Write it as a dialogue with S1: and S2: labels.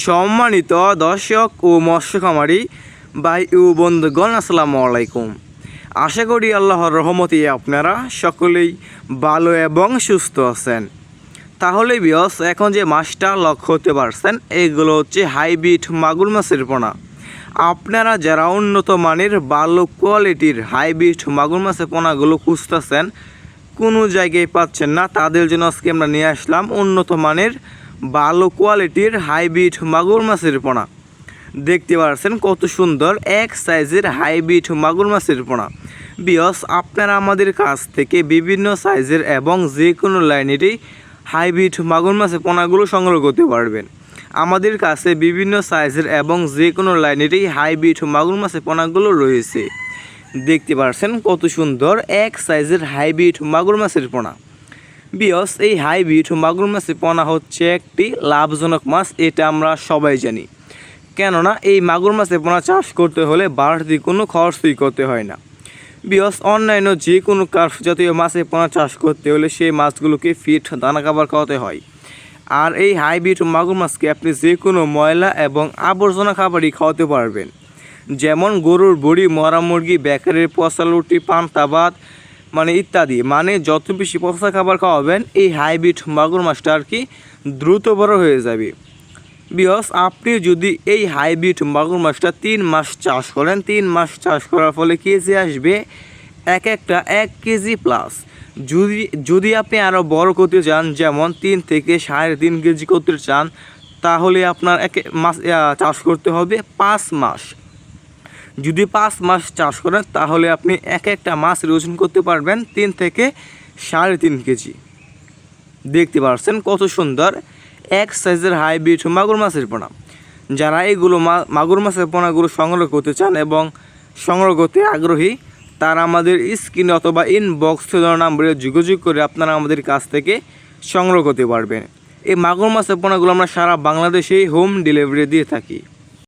S1: সম্মানিত দর্শক ও মৎস্য খামারি ভাই ও বন্ধুগণ, আসসালামু আলাইকুম। আশা করি আল্লাহর রহমতে আপনারা সকলেই ভালো এবং সুস্থ আছেন। তাহলে বিয়স, এখন যে মাছটা লক্ষ্য হতে পারছেন, এগুলো হচ্ছে হাইব্রিড মাগুর মাছের পোনা। আপনারা যারা উন্নত মানের ভালো কোয়ালিটির হাইব্রিড মাগুর মাছের পোনাগুলো খুঁজতেছেন, কোনো জায়গায় পাচ্ছেন না, তাদের জন্য আজকে আমরা নিয়ে আসলাম উন্নত মানের ভালো কোয়ালিটির হাইব্রিড মাগুর মাছের পোনা। দেখতে পাচ্ছেন কত সুন্দর এক সাইজের হাইব্রিড মাগুর মাছের পোনা। বিয়স, আপনারা আমাদের কাছ থেকে বিভিন্ন সাইজের এবং যে কোনো লাইনেরই হাইব্রিড মাগুর মাছের পোনাগুলো সংগ্রহ করতে পারবেন। আমাদের কাছে বিভিন্ন সাইজের এবং যে কোনো লাইনেরই হাইব্রিড মাগুর মাছের পোনাগুলো রয়েছে। দেখতে পাচ্ছেন কত সুন্দর এক সাইজের হাইব্রিড মাগুর মাছের পোনা। বিয়স, এই হাইব্রিড মাগুর মাছের পোনা হচ্ছে একটি লাভজনক মাছ, এটা আমরা সবাই জানি। কেননা এই মাগুর মাছের পোনা চাষ করতে হলে বাড়তি কোনো খরচই করতে হয় না। বিয়স, অন্যান্য যে কোনো কার্প জাতীয় মাছের পোনা চাষ করতে হলে সেই মাছগুলোকে ফিট দানা খাবার খাওয়াতে হয়। আর এই হাইব্রিড মাগুর মাছকে আপনি যে কোনো ময়লা এবং আবর্জনা খাবারই খাওয়াতে পারবেন, যেমন গরুর বড়ি, মরা মুরগি, বেকারির পচা রুটি, পান্তা ভাত ইত্যাদি। যত বেশি পচা খাবার খাওয়াবেন, এই হাইব্রিড মাগুর মাছটা আর কি দ্রুত বড় হয়ে যাবে। বিকজ আপনি যদি এই হাইব্রিড মাগুর মাছটা 3 মাস চাষ করেন, 3 মাস চাষ করার ফলে কেজি আসবে একটা 1 কেজি প্লাস। যদি আপনি আরও বড় করতে চান, যেমন 3 থেকে 3.5 কেজি করতে চান, তাহলে আপনার মাছ চাষ করতে হবে 5 মাস। যদি 5 মাস চাষ করেন, তাহলে আপনি একটা মাছের ওজন করতে পারবেন 3 থেকে 3.5 কেজি। দেখতে পাচ্ছেন কত সুন্দর এক সাইজের হাইব্রিড মাগুর মাছের পোনা। যারা এইগুলো মাগুর মাছের পোনাগুলো সংগ্রহ করতে চান এবং সংগ্রহ করতে আগ্রহী, তারা আমাদের স্ক্রিনে অথবা ইনবক্স নাম্বারে যোগাযোগ করে আপনারা আমাদের কাছ থেকে সংগ্রহ করতে পারবেন। এই মাগুর মাছের পোনাগুলো আমরা সারা বাংলাদেশেই হোম ডেলিভারি দিয়ে থাকি।